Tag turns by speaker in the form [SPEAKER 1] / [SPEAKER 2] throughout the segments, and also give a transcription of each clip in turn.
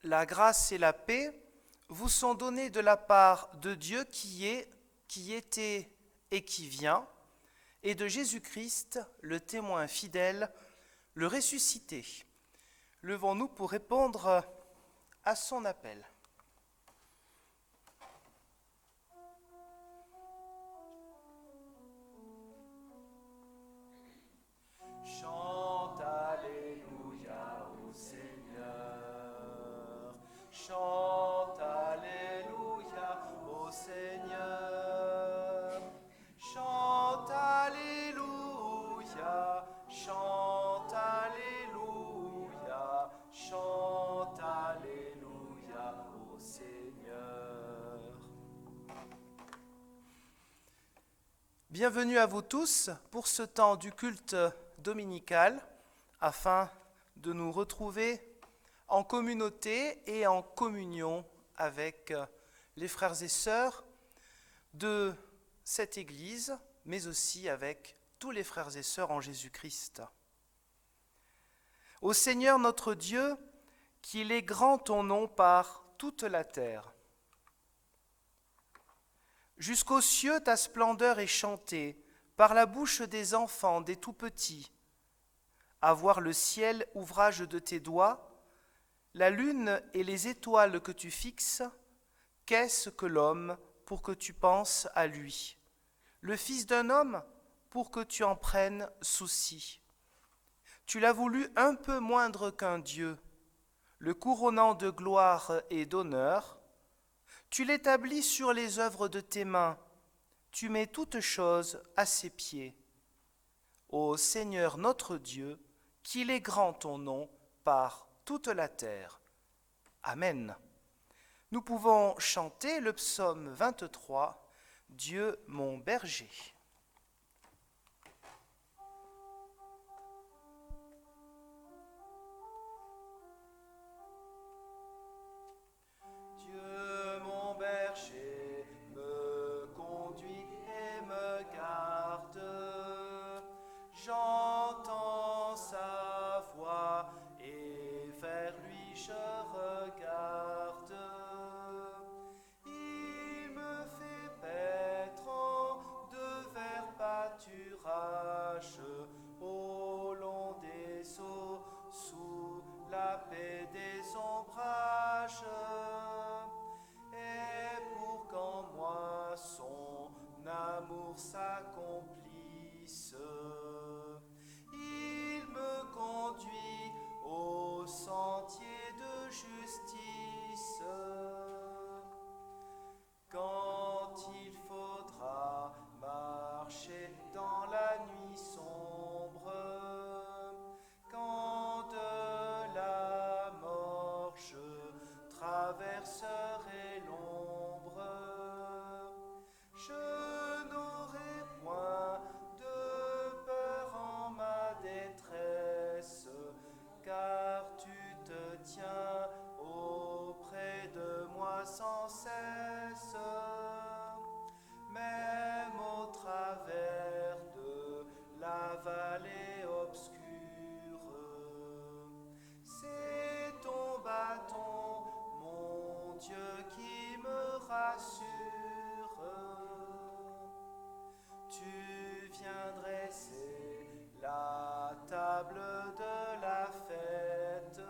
[SPEAKER 1] La grâce et la paix vous sont données de la part de Dieu qui était et qui vient, et de Jésus-Christ, le témoin fidèle, le ressuscité. Levons-nous pour répondre à son appel. Chante Alléluia au Seigneur. Chante Alléluia au Seigneur. Chante Alléluia. Chante Alléluia. Chante Alléluia au Seigneur. Bienvenue à vous tous pour ce temps du culte dominical afin de nous retrouver en communauté et en communion avec les frères et sœurs de cette Église, mais aussi avec tous les frères et sœurs en Jésus-Christ. Ô Seigneur notre Dieu, qu'il est grand ton nom par toute la terre. Jusqu'aux cieux, ta splendeur est chantée par la bouche des enfants, des tout-petits. À voir le ciel, ouvrage de tes doigts, la lune et les étoiles que tu fixes, qu'est-ce que l'homme pour que tu penses à lui? Le fils d'un homme pour que tu en prennes souci. Tu l'as voulu un peu moindre qu'un Dieu, le couronnant de gloire et d'honneur. Tu l'établis sur les œuvres de tes mains, tu mets toutes choses à ses pieds. Ô Seigneur notre Dieu, qu'il est grand ton nom par toute la terre. Amen. Nous pouvons chanter le psaume 23, Dieu mon berger. J'entends sa voix et vers lui je regarde. Il me fait paître en de verts pâturages au long des eaux, sous la paix des ombrages. Et pour qu'en moi son amour s'accomplisse, il me conduit au sentier de justice. Quand il faudra marcher dans la nuit sombre, quand de la mort je traverserai l'ombre, je n'aurai point de peur en ma détresse, car tu te tiens auprès de moi sans cesse. Même au travers de la vallée obscure, c'est ton bâton, mon Dieu, qui me rassure. Tu viens dresser la table de la fête,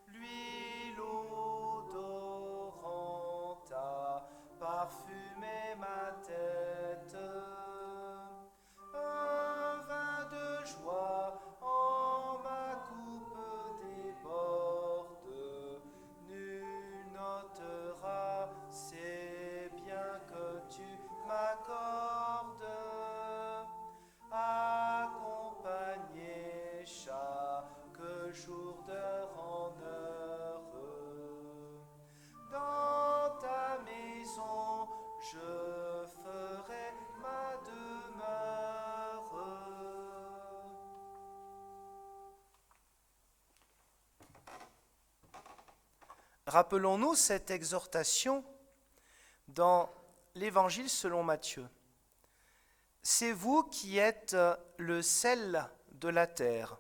[SPEAKER 1] l'huile odorante a parfumé ma tête. Un vin de joie en ma coupe déborde, nul notera, c'est bien que tu m'accordes, accompagné chaque jour d'heure en heure. Dans ta maison, je ferai ma demeure. Rappelons-nous cette exhortation dans l'Évangile selon Matthieu. C'est vous qui êtes le sel de la terre.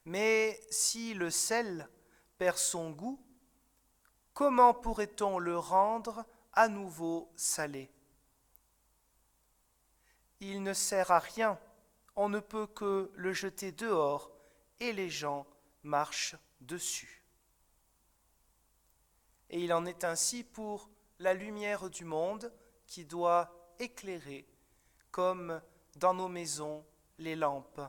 [SPEAKER 1] Mais si le sel perd son goût, comment pourrait-on le rendre à nouveau salé ? Il ne sert à rien, on ne peut que le jeter dehors et les gens marchent dessus. Et il en est ainsi pour la lumière du monde qui doit éclairer, comme dans nos maisons, les lampes.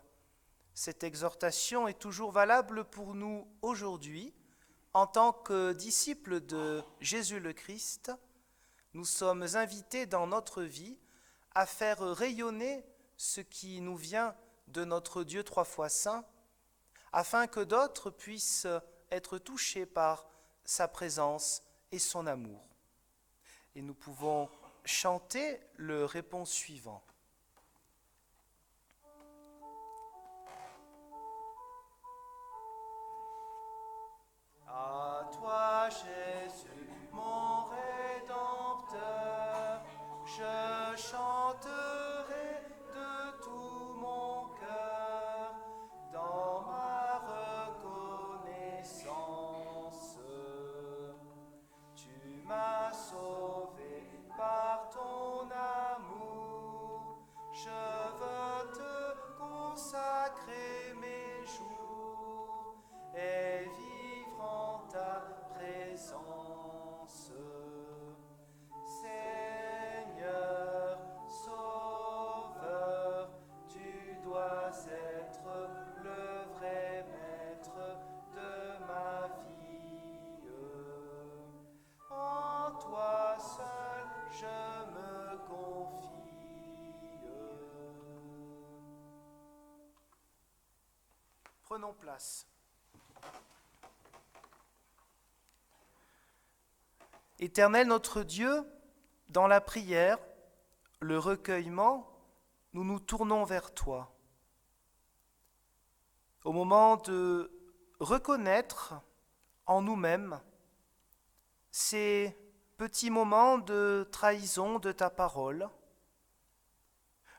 [SPEAKER 1] Cette exhortation est toujours valable pour nous aujourd'hui. En tant que disciples de Jésus le Christ, nous sommes invités dans notre vie à faire rayonner ce qui nous vient de notre Dieu trois fois saint, afin que d'autres puissent être touchés par sa présence et son amour. Et nous pouvons chanter le répons suivant. À toi, Jésus, mon Rédempteur, je chanterai de tout mon cœur dans ma reconnaissance. Tu m'as sauvé par ton amour, je veux te consacrer mes jours et vivre en ta présence. Seigneur, Sauveur, tu dois être le vrai maître de ma vie. En toi seul je me confie. Prenons place. Éternel notre Dieu, dans la prière, le recueillement, nous nous tournons vers toi. Au moment de reconnaître en nous-mêmes ces petits moments de trahison de ta parole,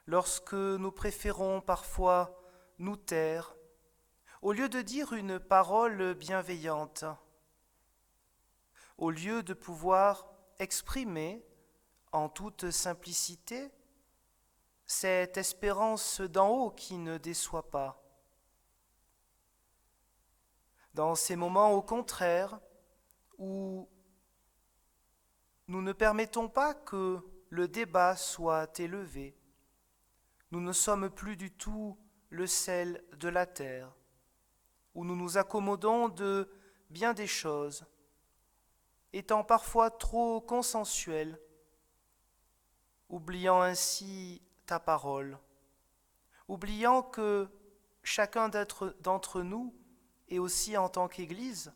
[SPEAKER 1] lorsque nous préférons parfois nous taire, au lieu de dire une parole bienveillante, au lieu de pouvoir exprimer en toute simplicité cette espérance d'en haut qui ne déçoit pas. Dans ces moments au contraire où nous ne permettons pas que le débat soit élevé, nous ne sommes plus du tout le sel de la terre, où nous nous accommodons de bien des choses, étant parfois trop consensuels, oubliant ainsi ta parole, oubliant que chacun d'entre nous, et aussi en tant qu'Église,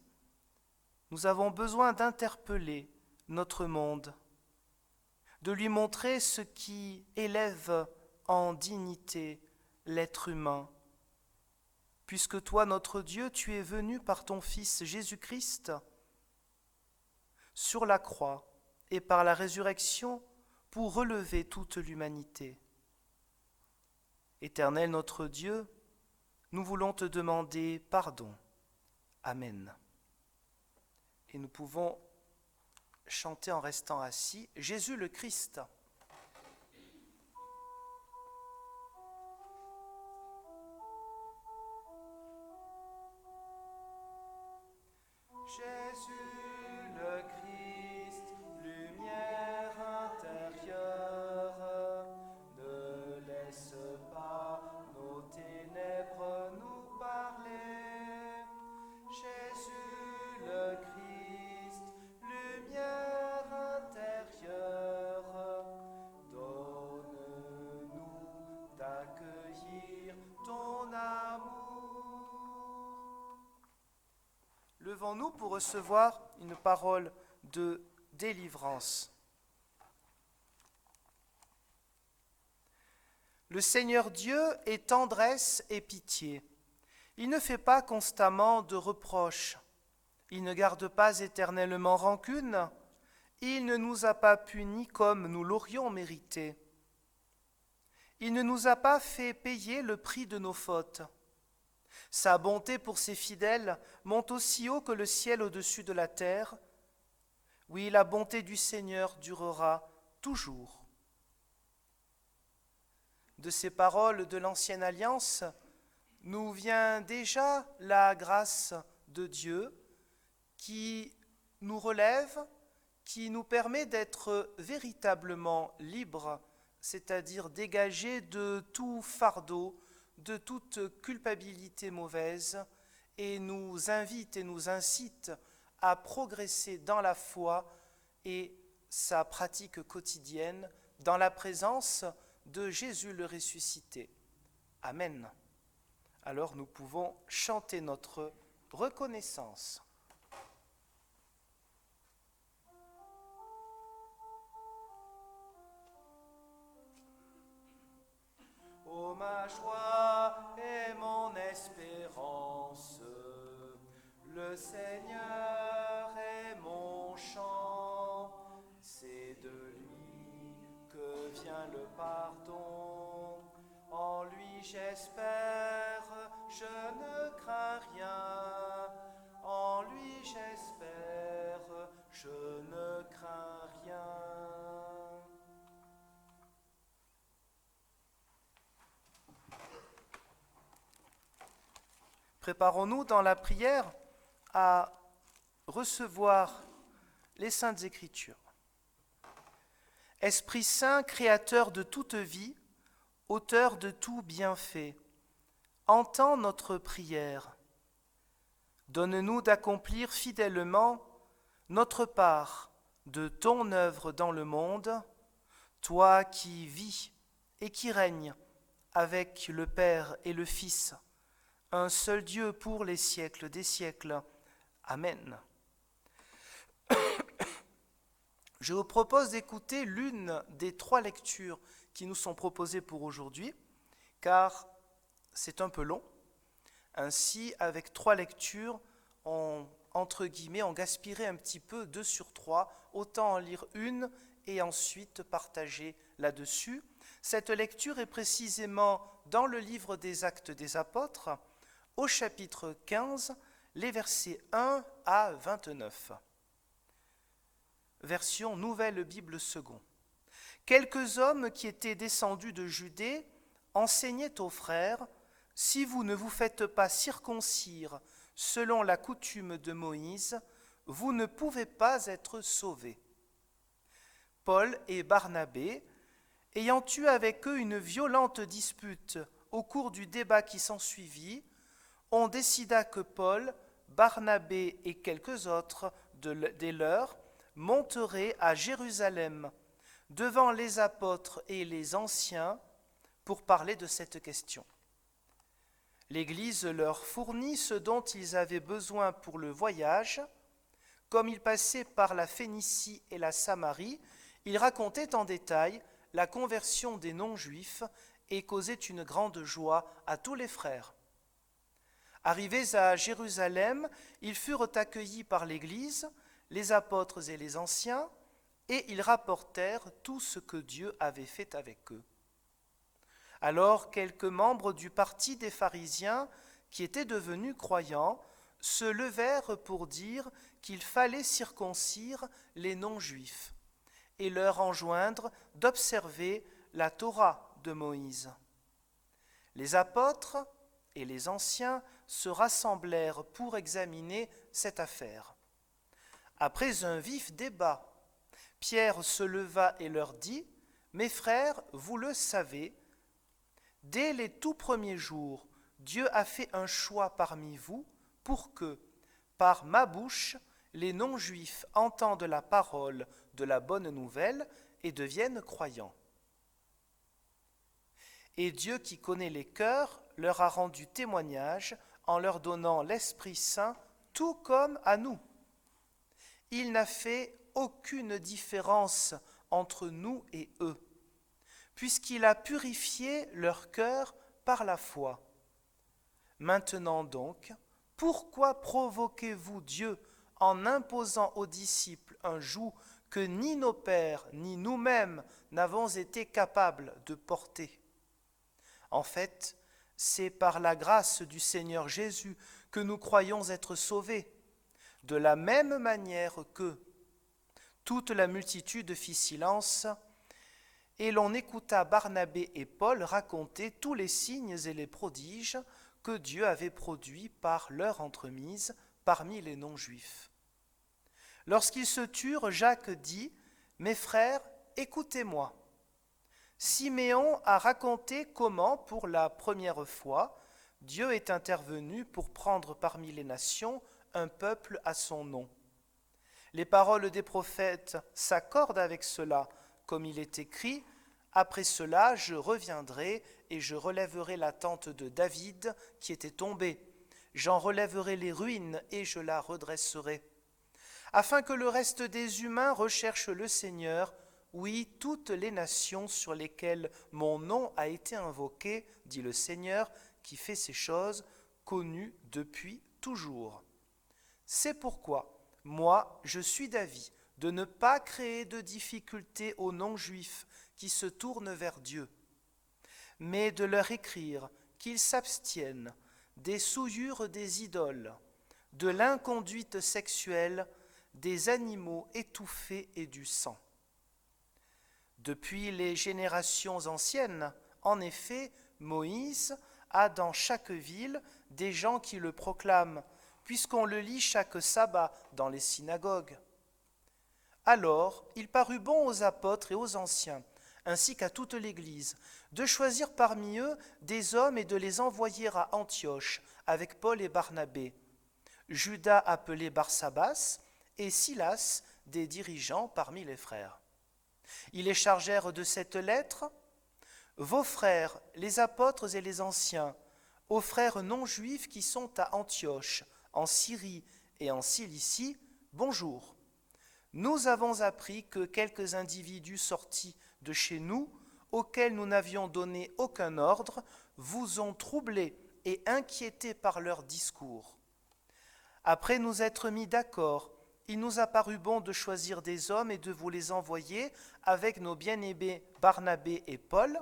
[SPEAKER 1] nous avons besoin d'interpeller notre monde, de lui montrer ce qui élève en dignité l'être humain, puisque toi, notre Dieu, tu es venu par ton Fils Jésus-Christ sur la croix et par la résurrection pour relever toute l'humanité. Éternel notre Dieu, nous voulons te demander pardon. Amen. Et nous pouvons chanter en restant assis, Jésus le Christ. Jésus le Christ, lumière intérieure, ne laisse pas nos ténèbres nous parler. Jésus le Christ, lumière intérieure, donne-nous d'accueillir ton amour. Levons-nous pour recevoir une parole de délivrance. Le Seigneur Dieu est tendresse et pitié. Il ne fait pas constamment de reproches. Il ne garde pas éternellement rancune. Il ne nous a pas punis comme nous l'aurions mérité. Il ne nous a pas fait payer le prix de nos fautes. Sa bonté pour ses fidèles monte aussi haut que le ciel au-dessus de la terre. Oui, la bonté du Seigneur durera toujours. De ces paroles de l'Ancienne Alliance nous vient déjà la grâce de Dieu qui nous relève, qui nous permet d'être véritablement libres, c'est-à-dire dégagés de tout fardeau, de toute culpabilité mauvaise, et nous invite et nous incite à progresser dans la foi et sa pratique quotidienne dans la présence de Jésus le ressuscité. Amen. Alors nous pouvons chanter notre reconnaissance. Ô ma joie et mon espérance, le Seigneur est mon chant, c'est de lui que vient le pardon. En lui j'espère, je ne crains rien. En lui j'espère, je ne crains rien. Préparons-nous dans la prière à recevoir les Saintes Écritures. Esprit Saint, créateur de toute vie, auteur de tout bienfait, entends notre prière. Donne-nous d'accomplir fidèlement notre part de ton œuvre dans le monde, toi qui vis et qui règnes avec le Père et le Fils, un seul Dieu pour les siècles des siècles. Amen. Je vous propose d'écouter l'une des 3 lectures qui nous sont proposées pour aujourd'hui, car c'est un peu long. Ainsi, avec 3 lectures, on gaspillerait un petit peu 2 sur 3, autant en lire une et ensuite partager là-dessus. Cette lecture est précisément dans le livre des Actes des Apôtres, au chapitre 15, les versets 1 à 29. Version Nouvelle Bible Second. Quelques hommes qui étaient descendus de Judée enseignaient aux frères, « Si vous ne vous faites pas circoncire selon la coutume de Moïse, vous ne pouvez pas être sauvés. » Paul et Barnabé, ayant eu avec eux une violente dispute au cours du débat qui s'ensuivit, on décida que Paul, Barnabé et quelques autres des leurs monteraient à Jérusalem devant les apôtres et les anciens pour parler de cette question. L'Église leur fournit ce dont ils avaient besoin pour le voyage. Comme ils passaient par la Phénicie et la Samarie, ils racontaient en détail la conversion des non-juifs et causaient une grande joie à tous les frères. Arrivés à Jérusalem, ils furent accueillis par l'Église, les apôtres et les anciens, et ils rapportèrent tout ce que Dieu avait fait avec eux. Alors quelques membres du parti des pharisiens, qui étaient devenus croyants, se levèrent pour dire qu'il fallait circoncire les non-juifs et leur enjoindre d'observer la Torah de Moïse. Les apôtres et les anciens se rassemblèrent pour examiner cette affaire. Après un vif débat, Pierre se leva et leur dit, « Mes frères, vous le savez, dès les tout premiers jours, Dieu a fait un choix parmi vous pour que, par ma bouche, les non-juifs entendent la parole de la bonne nouvelle et deviennent croyants. Et Dieu qui connaît les cœurs leur a rendu témoignage en leur donnant l'Esprit Saint, tout comme à nous. Il n'a fait aucune différence entre nous et eux, puisqu'il a purifié leur cœur par la foi. Maintenant donc, pourquoi provoquez-vous Dieu en imposant aux disciples un joug que ni nos pères ni nous-mêmes n'avons été capables de porter ? En fait, C'est par la grâce du Seigneur Jésus que nous croyons être sauvés, de la même manière que toute la multitude fit silence, et l'on écouta Barnabé et Paul raconter tous les signes et les prodiges que Dieu avait produits par leur entremise parmi les non-juifs. Lorsqu'ils se turent, Jacques dit : « Mes frères, écoutez-moi. Siméon a raconté comment, pour la première fois, Dieu est intervenu pour prendre parmi les nations un peuple à son nom. Les paroles des prophètes s'accordent avec cela, comme il est écrit : après cela, je reviendrai et je relèverai la tente de David qui était tombée. J'en relèverai les ruines et je la redresserai. Afin que le reste des humains recherche le Seigneur, oui, toutes les nations sur lesquelles mon nom a été invoqué, dit le Seigneur, qui fait ces choses, connues depuis toujours. C'est pourquoi, moi, je suis d'avis de ne pas créer de difficultés aux non-juifs qui se tournent vers Dieu, mais de leur écrire qu'ils s'abstiennent des souillures des idoles, de l'inconduite sexuelle, des animaux étouffés et du sang. Depuis les générations anciennes, en effet, Moïse a dans chaque ville des gens qui le proclament, puisqu'on le lit chaque sabbat dans les synagogues. Alors, il parut bon aux apôtres et aux anciens, ainsi qu'à toute l'Église, de choisir parmi eux des hommes et de les envoyer à Antioche avec Paul et Barnabé, Judas appelé Barsabas et Silas, des dirigeants parmi les frères. Ils les chargèrent de cette lettre : « Vos frères, les apôtres et les anciens, aux frères non-juifs qui sont à Antioche, en Syrie et en Cilicie, bonjour. Nous avons appris que quelques individus sortis de chez nous, auxquels nous n'avions donné aucun ordre, vous ont troublés et inquiétés par leurs discours. Après nous être mis d'accord, il nous a paru bon de choisir des hommes et de vous les envoyer avec nos bien-aimés Barnabé et Paul,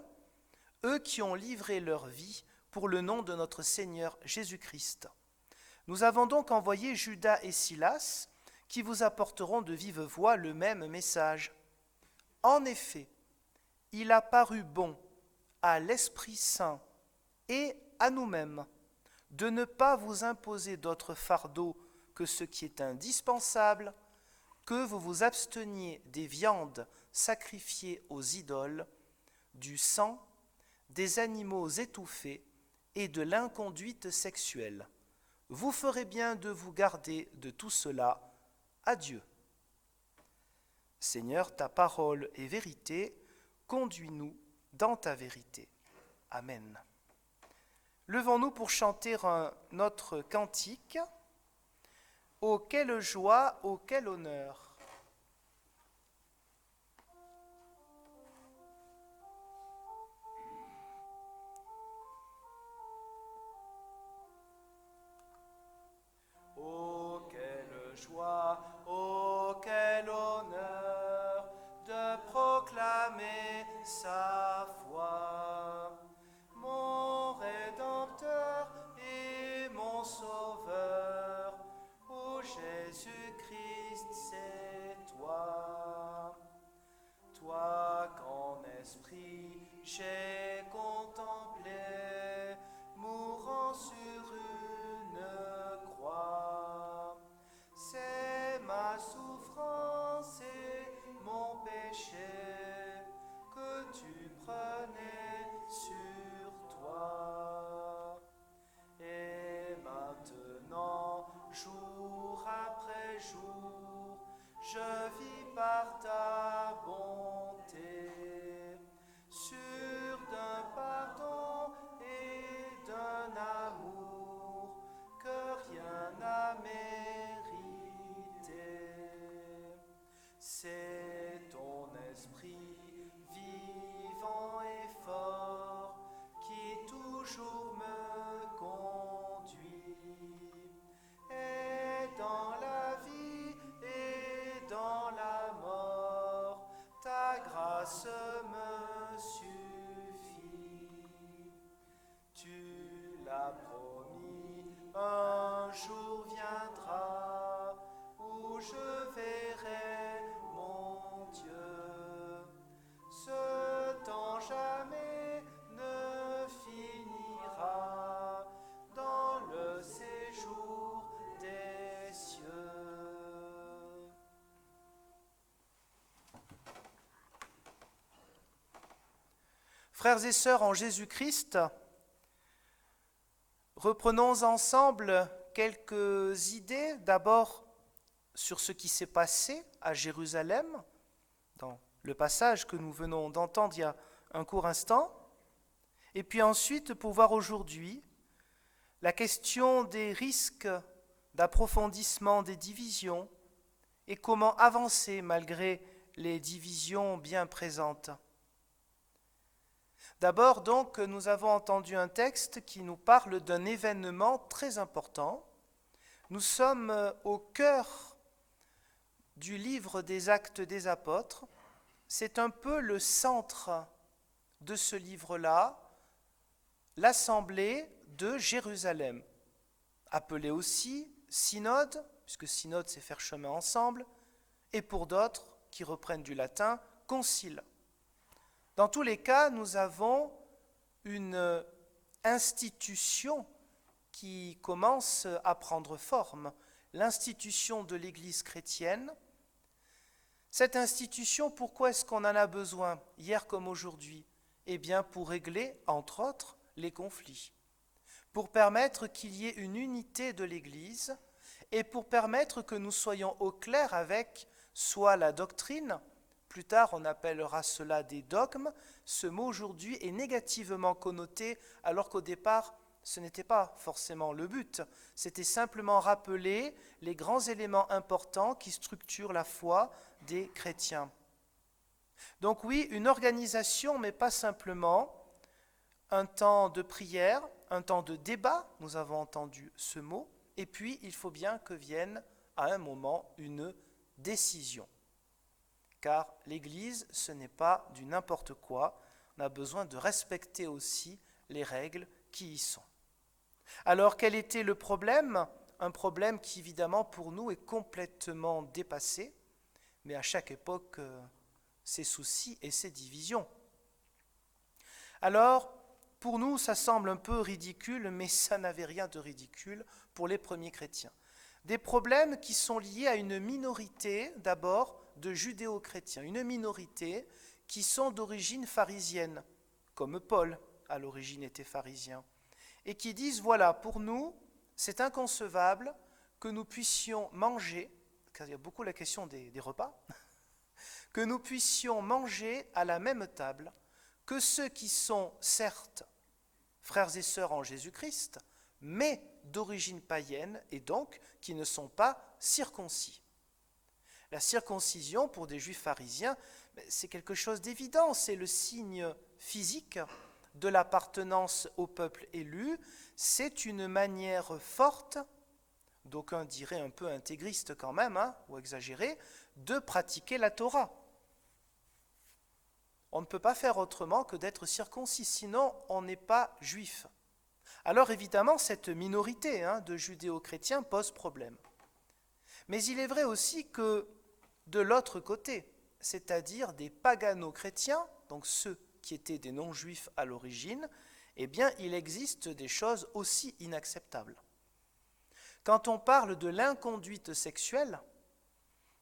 [SPEAKER 1] eux qui ont livré leur vie pour le nom de notre Seigneur Jésus-Christ. Nous avons donc envoyé Judas et Silas, qui vous apporteront de vive voix le même message. En effet, il a paru bon à l'Esprit Saint et à nous-mêmes de ne pas vous imposer d'autre fardeau que ce qui est indispensable, que vous vous absteniez des viandes sacrifiées aux idoles, du sang, des animaux étouffés et de l'inconduite sexuelle. Vous ferez bien de vous garder de tout cela. Adieu. Seigneur, ta parole est vérité, conduis-nous dans ta vérité. Amen. Levons-nous pour chanter notre cantique. Oh, quelle joie, oh, quel honneur. Oh, quelle joie, oh, quel honneur de proclamer sa foi. Mon Rédempteur et mon Sauveur, ô Jésus-Christ, c'est toi. Toi qu'en esprit j'ai contemplé, mourant sur une croix. C'est ma souffrance et mon péché que tu prenais sur toi. Et maintenant, jour après jour, je vis par ta bonté, sûr d'un pardon et d'un amour Frères et sœurs en Jésus-Christ, reprenons ensemble quelques idées, d'abord sur ce qui s'est passé à Jérusalem, dans le passage que nous venons d'entendre il y a un court instant, et puis ensuite pour voir aujourd'hui la question des risques d'approfondissement des divisions et comment avancer malgré les divisions bien présentes. D'abord donc, nous avons entendu un texte qui nous parle d'un événement très important. Nous sommes au cœur du livre des Actes des Apôtres. C'est un peu le centre de ce livre-là, l'Assemblée de Jérusalem, appelée aussi synode, puisque synode c'est faire chemin ensemble, et pour d'autres qui reprennent du latin, concile. Dans tous les cas, nous avons une institution qui commence à prendre forme, l'institution de l'Église chrétienne. Cette institution, pourquoi est-ce qu'on en a besoin, hier comme aujourd'hui ? Eh bien, pour régler, entre autres, les conflits, pour permettre qu'il y ait une unité de l'Église et pour permettre que nous soyons au clair avec soit la doctrine, plus tard on appellera cela des dogmes. Ce mot aujourd'hui est négativement connoté alors qu'au départ ce n'était pas forcément le but, c'était simplement rappeler les grands éléments importants qui structurent la foi des chrétiens. Donc oui, une organisation, mais pas simplement un temps de prière, un temps de débat, nous avons entendu ce mot, et puis il faut bien que vienne à un moment une décision. Car l'Église, ce n'est pas du n'importe quoi, on a besoin de respecter aussi les règles qui y sont. Alors quel était le problème ? Un problème qui évidemment pour nous est complètement dépassé, mais à chaque époque, ses soucis et ses divisions. Alors, pour nous, ça semble un peu ridicule, mais ça n'avait rien de ridicule pour les premiers chrétiens. Des problèmes qui sont liés à une minorité, d'abord, de judéo-chrétiens, une minorité qui sont d'origine pharisienne, comme Paul, à l'origine, était pharisien, et qui disent, voilà, pour nous, c'est inconcevable que nous puissions manger, car il y a beaucoup la question des repas, que nous puissions manger à la même table que ceux qui sont, certes, frères et sœurs en Jésus-Christ, mais d'origine païenne et donc qui ne sont pas circoncis. La circoncision, pour des juifs pharisiens, c'est quelque chose d'évident, c'est le signe physique de l'appartenance au peuple élu, c'est une manière forte, d'aucuns diraient un peu intégriste quand même, ou exagérée, de pratiquer la Torah. On ne peut pas faire autrement que d'être circoncis, sinon on n'est pas juif. Alors évidemment, cette minorité de judéo-chrétiens pose problème. Mais il est vrai aussi que de l'autre côté, c'est-à-dire des pagano-chrétiens, donc ceux qui étaient des non-juifs à l'origine, eh bien il existe des choses aussi inacceptables. Quand on parle de l'inconduite sexuelle,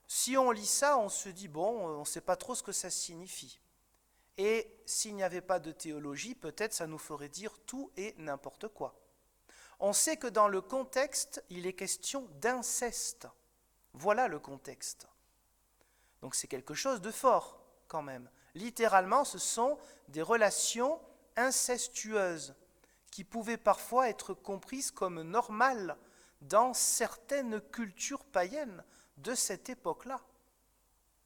[SPEAKER 1] si on lit ça, on se dit, bon, on ne sait pas trop ce que ça signifie. Et s'il n'y avait pas de théologie, peut-être ça nous ferait dire tout et n'importe quoi. On sait que dans le contexte, il est question d'inceste. Voilà le contexte. Donc c'est quelque chose de fort quand même. Littéralement, ce sont des relations incestueuses qui pouvaient parfois être comprises comme normales dans certaines cultures païennes de cette époque-là.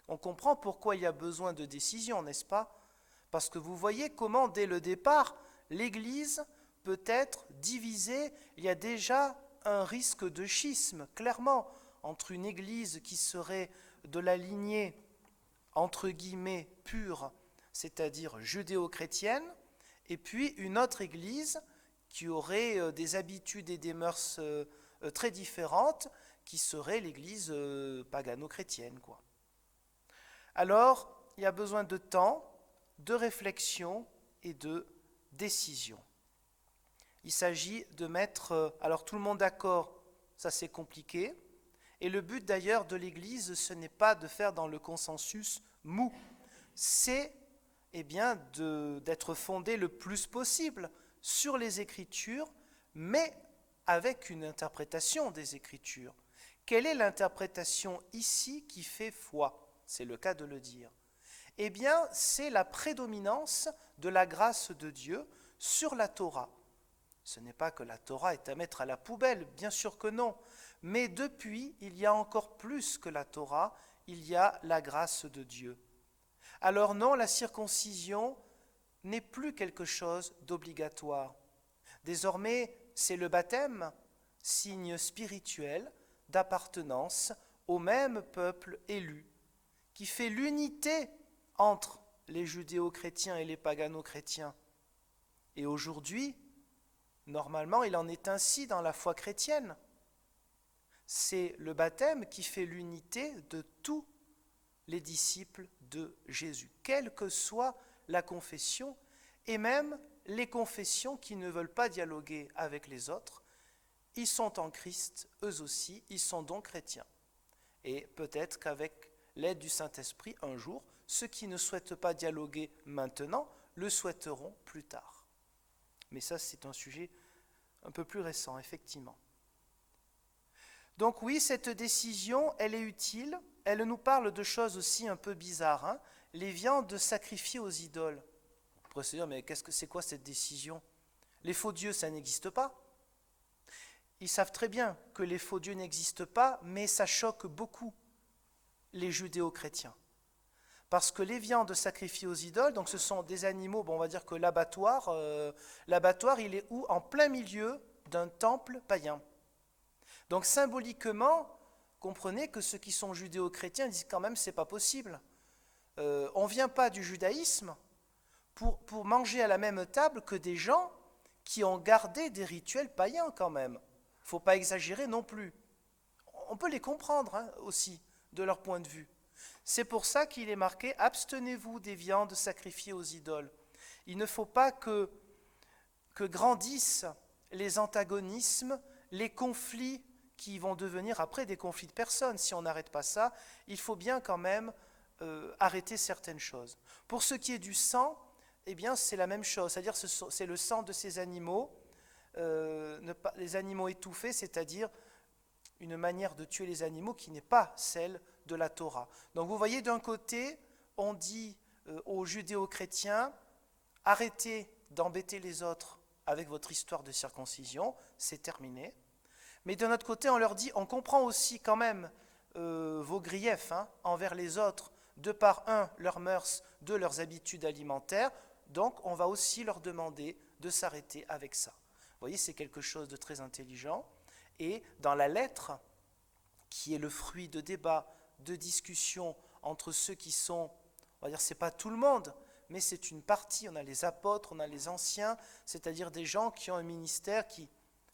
[SPEAKER 1] On comprend pourquoi il y a besoin de décision, n'est-ce pas ? Parce que vous voyez comment, dès le départ, l'Église peut être divisée. Il y a déjà un risque de schisme, clairement, entre une Église qui serait de la lignée, entre guillemets, pure, c'est-à-dire judéo-chrétienne, et puis une autre Église qui aurait des habitudes et des mœurs très différentes, qui serait l'Église pagano-chrétienne, quoi. Alors, il y a besoin de temps, de réflexion et de décision. Il s'agit de mettre, alors tout le monde d'accord, ça c'est compliqué, et le but d'ailleurs de l'Église, ce n'est pas de faire dans le consensus mou, c'est d'être fondée le plus possible sur les Écritures, mais avec une interprétation des Écritures. Quelle est l'interprétation ici qui fait foi? C'est le cas de le dire. Eh bien, c'est la prédominance de la grâce de Dieu sur la Torah. Ce n'est pas que la Torah est à mettre à la poubelle, bien sûr que non, mais depuis, il y a encore plus que la Torah, il y a la grâce de Dieu. Alors non, la circoncision n'est plus quelque chose d'obligatoire. Désormais, c'est le baptême, signe spirituel d'appartenance au même peuple élu, qui fait l'unité entre les judéo-chrétiens et les pagano-chrétiens. Et aujourd'hui, normalement, il en est ainsi dans la foi chrétienne. C'est le baptême qui fait l'unité de tous les disciples de Jésus, quelle que soit la confession, et même les confessions qui ne veulent pas dialoguer avec les autres. Ils sont en Christ, eux aussi, ils sont donc chrétiens. Et peut-être qu'avec l'aide du Saint-Esprit, un jour, ceux qui ne souhaitent pas dialoguer maintenant le souhaiteront plus tard. Mais ça, c'est un sujet un peu plus récent, effectivement. Donc oui, cette décision, elle est utile. Elle nous parle de choses aussi un peu bizarres. Les viandes sacrifiées aux idoles. On pourrait se dire, mais c'est quoi cette décision? Les faux dieux, ça n'existe pas. Ils savent très bien que les faux dieux n'existent pas, mais ça choque beaucoup les judéo-chrétiens. Parce que les viandes sacrifiées aux idoles, donc ce sont des animaux, on va dire que l'abattoir, il est où? En plein milieu d'un temple païen. Donc symboliquement, comprenez que ceux qui sont judéo-chrétiens disent quand même c'est pas possible. On ne vient pas du judaïsme pour manger à la même table que des gens qui ont gardé des rituels païens quand même. Il ne faut pas exagérer non plus. On peut les comprendre aussi de leur point de vue. C'est pour ça qu'il est marqué « Abstenez-vous des viandes sacrifiées aux idoles ». Il ne faut pas que grandissent les antagonismes, les conflits qui vont devenir après des conflits de personnes. Si on n'arrête pas ça, il faut bien quand même arrêter certaines choses. Pour ce qui est du sang, eh bien c'est la même chose, c'est-à-dire c'est le sang de ces animaux, les animaux étouffés, c'est-à-dire une manière de tuer les animaux qui n'est pas celle de la Torah. Donc vous voyez, d'un côté, on dit aux judéo-chrétiens, arrêtez d'embêter les autres avec votre histoire de circoncision, c'est terminé. Mais d'un autre côté, on leur dit, on comprend aussi quand même vos griefs envers les autres, de par, leurs mœurs, leurs habitudes alimentaires, donc on va aussi leur demander de s'arrêter avec ça. Vous voyez, c'est quelque chose de très intelligent. Et dans la lettre, qui est le fruit de débats, de discussions entre ceux qui sont, on va dire, c'est pas tout le monde, mais c'est une partie, on a les apôtres, on a les anciens, c'est-à-dire des gens qui ont un ministère qui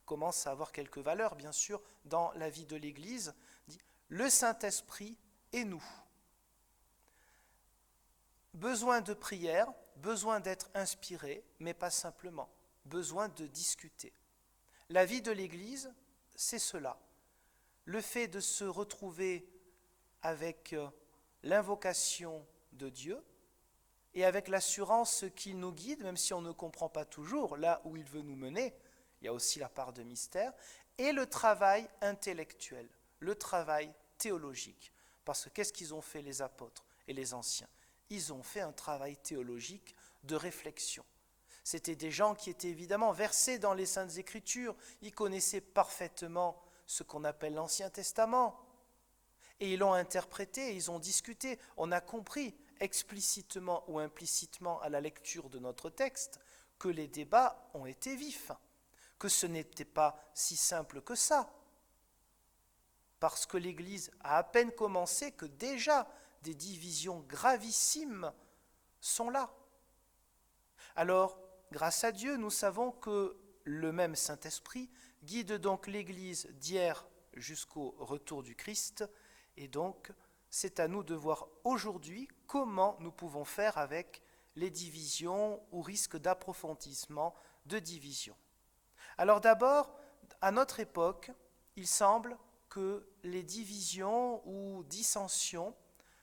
[SPEAKER 1] commence à avoir quelques valeurs, bien sûr, dans la vie de l'Église, dit « Le Saint-Esprit et nous ». Besoin de prière, besoin d'être inspiré, mais pas simplement, besoin de discuter. La vie de l'Église, c'est cela. Le fait de se retrouver avec l'invocation de Dieu et avec l'assurance qu'il nous guide, même si on ne comprend pas toujours là où il veut nous mener, il y a aussi la part de mystère, et le travail intellectuel, le travail théologique. Parce que qu'est-ce qu'ils ont fait les apôtres et les anciens? Ils ont fait un travail théologique de réflexion. C'était des gens qui étaient évidemment versés dans les Saintes Écritures, ils connaissaient parfaitement ce qu'on appelle l'Ancien Testament, et ils l'ont interprété, ils ont discuté, on a compris explicitement ou implicitement à la lecture de notre texte que les débats ont été vifs, que ce n'était pas si simple que ça, parce que l'Église a à peine commencé que déjà des divisions gravissimes sont là. Alors, grâce à Dieu, nous savons que le même Saint-Esprit guide donc l'Église d'hier jusqu'au retour du Christ, et donc c'est à nous de voir aujourd'hui comment nous pouvons faire avec les divisions ou risques d'approfondissement de divisions. Alors d'abord, à notre époque, il semble que les divisions ou dissensions,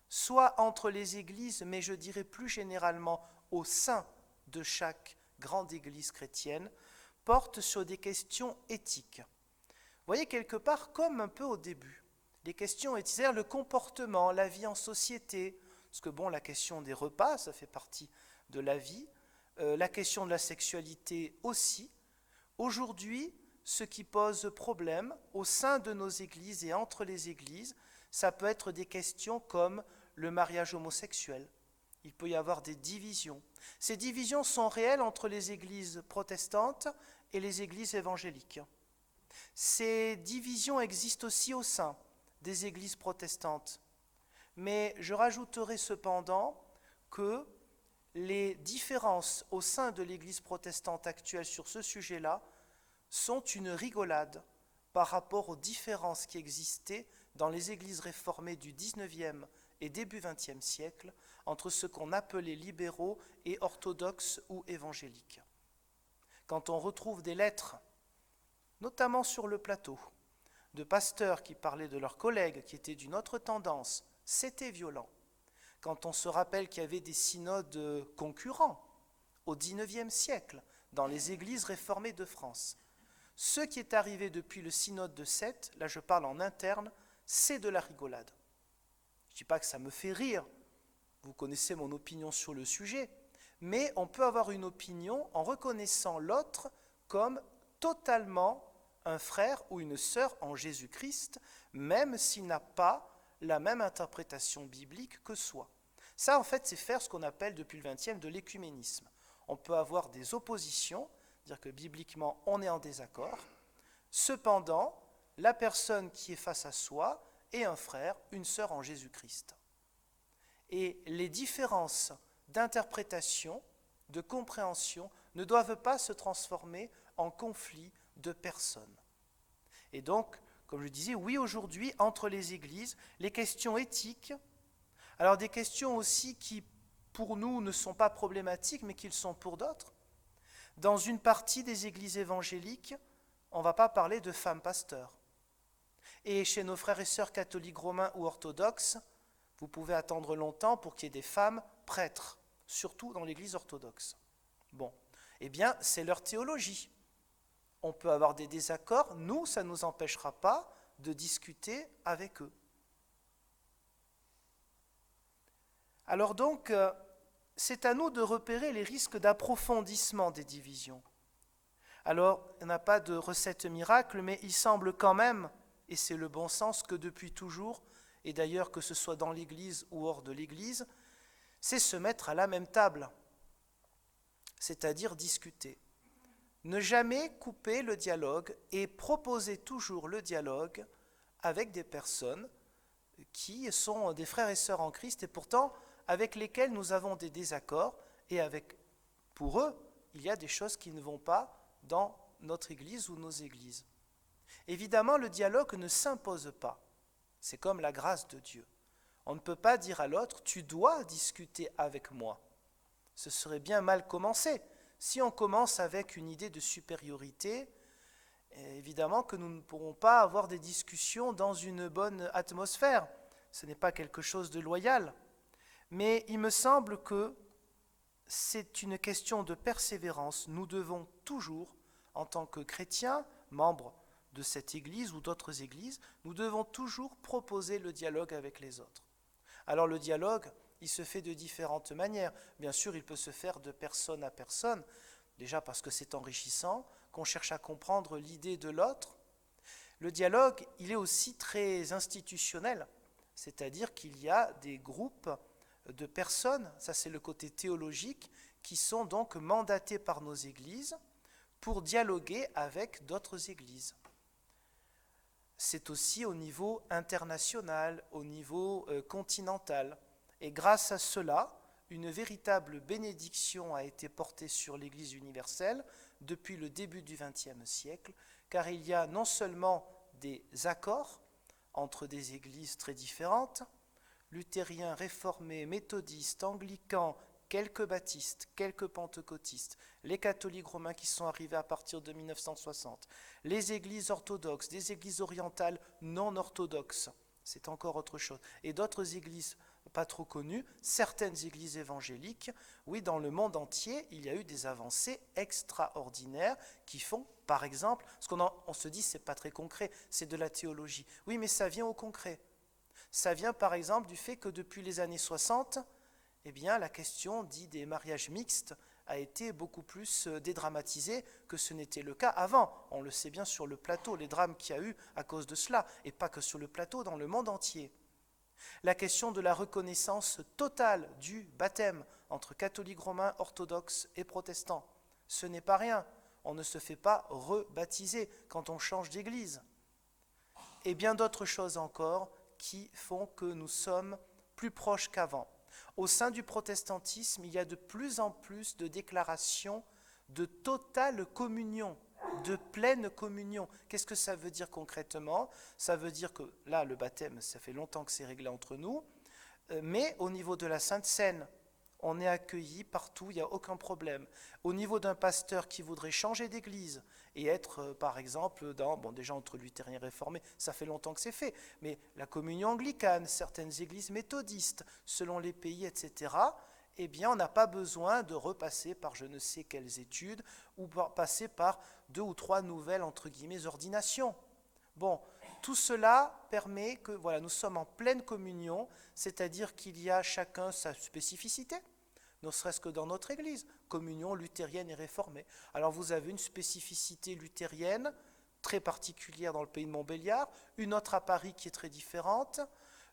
[SPEAKER 1] soit entre les églises, mais je dirais plus généralement au sein de chaque grande église chrétienne portent sur des questions éthiques. Vous voyez, quelque part, comme un peu au début, les questions éthiques, c'est-à-dire le comportement, la vie en société, parce que la question des repas, ça fait partie de la vie, la question de la sexualité aussi. Aujourd'hui, ce qui pose problème au sein de nos églises et entre les églises, ça peut être des questions comme le mariage homosexuel. Il peut y avoir des divisions. Ces divisions sont réelles entre les églises protestantes et les églises évangéliques. Ces divisions existent aussi au sein des églises protestantes. Mais je rajouterai cependant que les différences au sein de l'église protestante actuelle sur ce sujet-là sont une rigolade par rapport aux différences qui existaient dans les églises réformées du XIXe et début XXe siècle entre ce qu'on appelait libéraux et orthodoxes ou évangéliques. Quand on retrouve des lettres, notamment sur le plateau, de pasteurs qui parlaient de leurs collègues qui étaient d'une autre tendance, c'était violent. Quand on se rappelle qu'il y avait des synodes concurrents au XIXe siècle dans les églises réformées de France, ce qui est arrivé depuis le synode de Sète, là je parle en interne, c'est de la rigolade. Je ne dis pas que ça me fait rire, vous connaissez mon opinion sur le sujet, mais on peut avoir une opinion en reconnaissant l'autre comme totalement un frère ou une sœur en Jésus-Christ, même s'il n'a pas la même interprétation biblique que soi. Ça, en fait, c'est faire ce qu'on appelle depuis le XXe de l'écuménisme. On peut avoir des oppositions, dire que bibliquement, on est en désaccord. Cependant, la personne qui est face à soi est un frère, une sœur en Jésus-Christ. Et les différences d'interprétation, de compréhension, ne doivent pas se transformer en conflit de personnes. Et donc, comme je disais, oui, aujourd'hui, entre les églises, les questions éthiques, alors des questions aussi qui, pour nous, ne sont pas problématiques, mais qui le sont pour d'autres. Dans une partie des églises évangéliques, on ne va pas parler de femmes pasteurs. Et chez nos frères et sœurs catholiques romains ou orthodoxes, vous pouvez attendre longtemps pour qu'il y ait des femmes prêtres, surtout dans l'église orthodoxe. Bon, eh bien, c'est leur théologie. On peut avoir des désaccords, nous, ça ne nous empêchera pas de discuter avec eux. Alors donc, c'est à nous de repérer les risques d'approfondissement des divisions. Alors, il n'y a pas de recette miracle, mais il semble quand même, et c'est le bon sens, que depuis toujours, et d'ailleurs que ce soit dans l'Église ou hors de l'Église, c'est se mettre à la même table, c'est-à-dire discuter. Ne jamais couper le dialogue et proposer toujours le dialogue avec des personnes qui sont des frères et sœurs en Christ et pourtant avec lesquels nous avons des désaccords et pour eux, il y a des choses qui ne vont pas dans notre Église ou nos églises. Évidemment, le dialogue ne s'impose pas. C'est comme la grâce de Dieu. On ne peut pas dire à l'autre « tu dois discuter avec moi ». Ce serait bien mal commencé. Si on commence avec une idée de supériorité, évidemment que nous ne pourrons pas avoir des discussions dans une bonne atmosphère. Ce n'est pas quelque chose de loyal. Mais il me semble que c'est une question de persévérance. Nous devons toujours, en tant que chrétiens, membres de cette église ou d'autres églises, nous devons toujours proposer le dialogue avec les autres. Alors le dialogue, il se fait de différentes manières. Bien sûr, il peut se faire de personne à personne, déjà parce que c'est enrichissant, qu'on cherche à comprendre l'idée de l'autre. Le dialogue, il est aussi très institutionnel, c'est-à-dire qu'il y a des groupes de personnes, ça c'est le côté théologique, qui sont donc mandatés par nos églises pour dialoguer avec d'autres églises. C'est aussi au niveau international, au niveau continental. Et grâce à cela, une véritable bénédiction a été portée sur l'Église universelle depuis le début du XXe siècle, car il y a non seulement des accords entre des églises très différentes, luthériens, réformés, méthodistes, anglicans, quelques baptistes, quelques pentecôtistes, les catholiques romains qui sont arrivés à partir de 1960, les églises orthodoxes, des églises orientales non orthodoxes, c'est encore autre chose, et d'autres églises pas trop connu, certaines églises évangéliques, oui, dans le monde entier, il y a eu des avancées extraordinaires qui font, par exemple, parce on se dit c'est pas très concret, c'est de la théologie. Oui, mais ça vient au concret. Ça vient par exemple du fait que depuis les années 60, eh bien, la question dite des mariages mixtes a été beaucoup plus dédramatisée que ce n'était le cas avant. On le sait bien sur le plateau, les drames qu'il y a eu à cause de cela, et pas que sur le plateau, dans le monde entier. La question de la reconnaissance totale du baptême entre catholiques romains, orthodoxes et protestants. Ce n'est pas rien. On ne se fait pas rebaptiser quand on change d'église. Et bien d'autres choses encore qui font que nous sommes plus proches qu'avant. Au sein du protestantisme, il y a de plus en plus de déclarations de totale communion, de pleine communion. Qu'est-ce que ça veut dire concrètement ? Ça veut dire que là, le baptême, ça fait longtemps que c'est réglé entre nous, mais au niveau de la Sainte Seine, on est accueilli partout, il n'y a aucun problème. Au niveau d'un pasteur qui voudrait changer d'église et être, par exemple, déjà entre luthériens et réformés, ça fait longtemps que c'est fait, mais la communion anglicane, certaines églises méthodistes, selon les pays, etc., eh bien, on n'a pas besoin de repasser par je ne sais quelles études ou passer par 2 ou 3 nouvelles, entre guillemets, ordinations. Bon, tout cela permet que nous sommes en pleine communion, c'est-à-dire qu'il y a chacun sa spécificité, ne serait-ce que dans notre Église, communion luthérienne et réformée. Alors vous avez une spécificité luthérienne très particulière dans le pays de Montbéliard, une autre à Paris qui est très différente.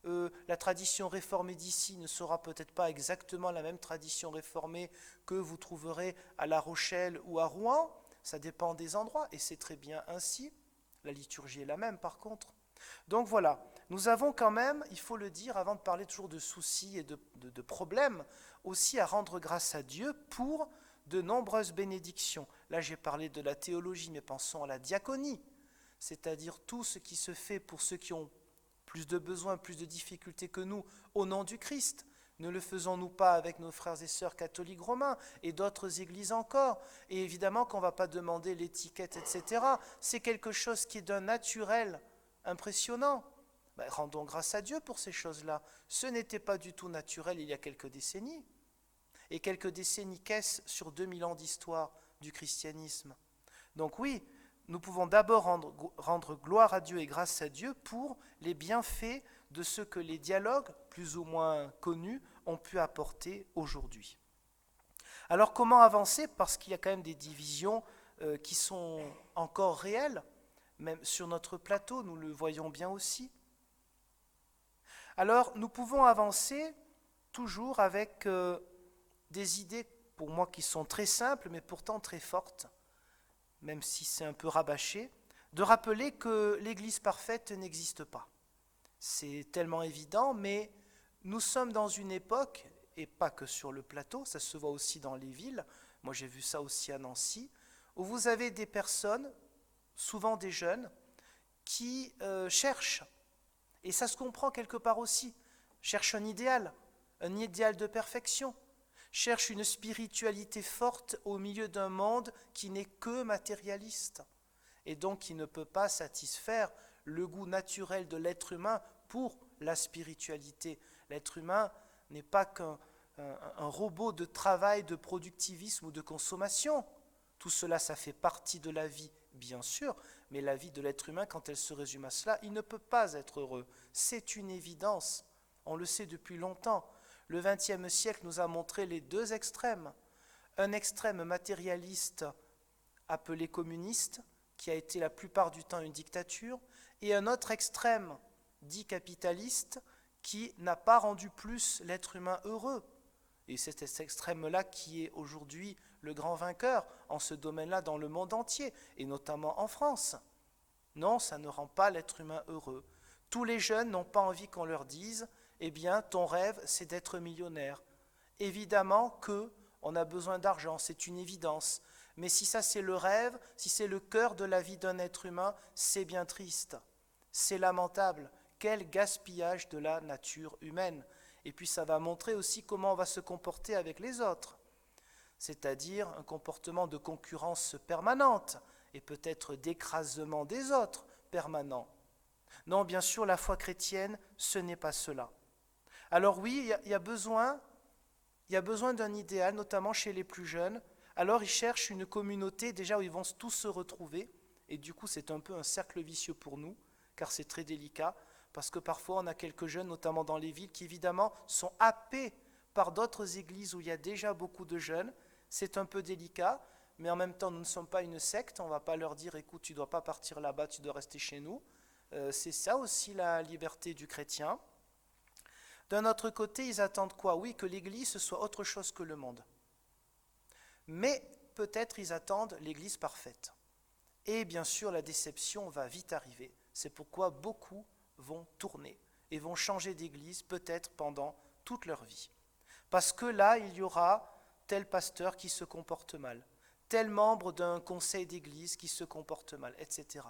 [SPEAKER 1] La tradition réformée d'ici ne sera peut-être pas exactement la même tradition réformée que vous trouverez à La Rochelle ou à Rouen, ça dépend des endroits, et c'est très bien ainsi. La liturgie est la même par contre. Donc voilà, nous avons quand même, il faut le dire, avant de parler toujours de soucis et de problèmes, aussi à rendre grâce à Dieu pour de nombreuses bénédictions. Là j'ai parlé de la théologie, mais pensons à la diaconie, c'est-à-dire tout ce qui se fait pour ceux qui ont plus de besoins, plus de difficultés que nous, au nom du Christ. Ne le faisons-nous pas avec nos frères et sœurs catholiques romains et d'autres églises encore? Et évidemment qu'on ne va pas demander l'étiquette, etc. C'est quelque chose qui est d'un naturel impressionnant. Rendons grâce à Dieu pour ces choses-là. Ce n'était pas du tout naturel il y a quelques décennies. Et quelques décennies, qu'est-ce sur 2000 ans d'histoire du christianisme? Donc oui, nous pouvons d'abord rendre gloire à Dieu et grâce à Dieu pour les bienfaits de ce que les dialogues, plus ou moins connus, ont pu apporter aujourd'hui. Alors comment avancer? Parce qu'il y a quand même des divisions qui sont encore réelles, même sur notre plateau, nous le voyons bien aussi. Alors nous pouvons avancer toujours avec des idées, pour moi, qui sont très simples, mais pourtant très fortes, même si c'est un peu rabâché, de rappeler que l'Église parfaite n'existe pas. C'est tellement évident, mais nous sommes dans une époque, et pas que sur le plateau, ça se voit aussi dans les villes, moi j'ai vu ça aussi à Nancy, où vous avez des personnes, souvent des jeunes, qui cherchent, et ça se comprend quelque part aussi, cherchent un idéal de perfection, cherchent une spiritualité forte au milieu d'un monde qui n'est que matérialiste, et donc qui ne peut pas satisfaire le goût naturel de l'être humain pour la spiritualité. L'être humain n'est pas qu'un robot de travail, de productivisme ou de consommation. Tout cela, ça fait partie de la vie, bien sûr, mais la vie de l'être humain, quand elle se résume à cela, il ne peut pas être heureux. C'est une évidence. On le sait depuis longtemps. Le XXe siècle nous a montré les deux extrêmes. Un extrême matérialiste appelé communiste, qui a été la plupart du temps une dictature, et un autre extrême dit capitaliste, qui n'a pas rendu plus l'être humain heureux. Et c'est cet extrême-là qui est aujourd'hui le grand vainqueur en ce domaine-là dans le monde entier, et notamment en France. Non, ça ne rend pas l'être humain heureux. Tous les jeunes n'ont pas envie qu'on leur dise « Eh bien, ton rêve, c'est d'être millionnaire. » Évidemment qu'on a besoin d'argent, c'est une évidence. Mais si ça c'est le rêve, si c'est le cœur de la vie d'un être humain, c'est bien triste. C'est lamentable. Quel gaspillage de la nature humaine. Et puis ça va montrer aussi comment on va se comporter avec les autres. C'est-à-dire un comportement de concurrence permanente et peut-être d'écrasement des autres permanent. Non, bien sûr, la foi chrétienne, ce n'est pas cela. Alors oui, il y a besoin d'un idéal, notamment chez les plus jeunes. Alors ils cherchent une communauté déjà où ils vont tous se retrouver, et du coup c'est un peu un cercle vicieux pour nous, car c'est très délicat, parce que parfois on a quelques jeunes, notamment dans les villes, qui évidemment sont happés par d'autres églises où il y a déjà beaucoup de jeunes. C'est un peu délicat, mais en même temps nous ne sommes pas une secte, on ne va pas leur dire écoute tu ne dois pas partir là-bas, tu dois rester chez nous. C'est ça aussi la liberté du chrétien. D'un autre côté, ils attendent quoi? Oui, que l'Église soit autre chose que le monde. Mais peut-être ils attendent l'Église parfaite. Et bien sûr, la déception va vite arriver. C'est pourquoi beaucoup vont tourner et vont changer d'Église peut-être pendant toute leur vie. Parce que là, il y aura tel pasteur qui se comporte mal, tel membre d'un conseil d'Église qui se comporte mal, etc.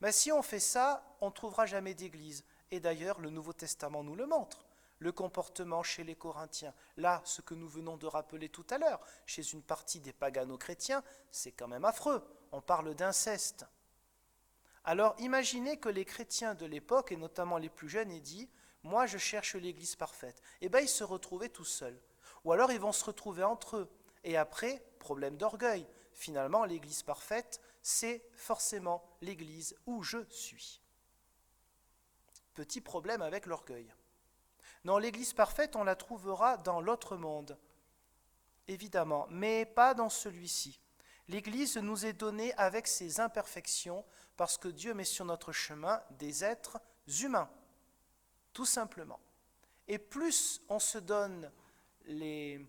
[SPEAKER 1] Mais si on fait ça, on ne trouvera jamais d'Église. Et d'ailleurs, le Nouveau Testament nous le montre. Le comportement chez les Corinthiens. Là, ce que nous venons de rappeler tout à l'heure, chez une partie des pagano-chrétiens, c'est quand même affreux. On parle d'inceste. Alors imaginez que les chrétiens de l'époque, et notamment les plus jeunes, aient dit « Moi, je cherche l'Église parfaite ». Eh bien, ils se retrouvaient tout seuls. Ou alors, ils vont se retrouver entre eux. Et après, problème d'orgueil. Finalement, l'Église parfaite, c'est forcément l'Église où je suis. Petit problème avec l'orgueil. Non, l'Église parfaite, on la trouvera dans l'autre monde, évidemment, mais pas dans celui-ci. L'Église nous est donnée avec ses imperfections parce que Dieu met sur notre chemin des êtres humains, tout simplement. Et plus on se donne les